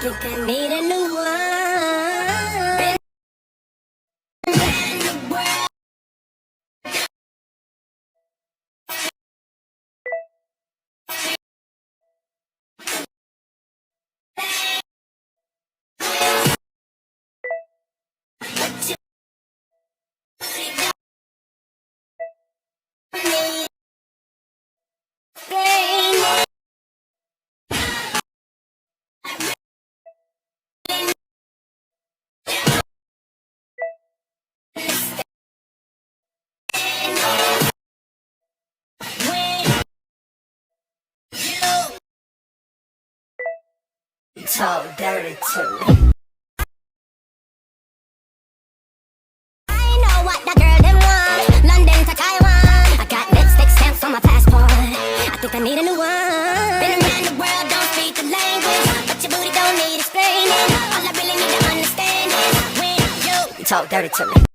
think I need a new one. Talk dirty to me. I know what the girl them want. London to Taiwan. I got lipstick stamps on my passport. I think I need a new one. Been around the world, don't speak the language, but your booty don't need explaining. All I really need to understand is when you talk dirty to me.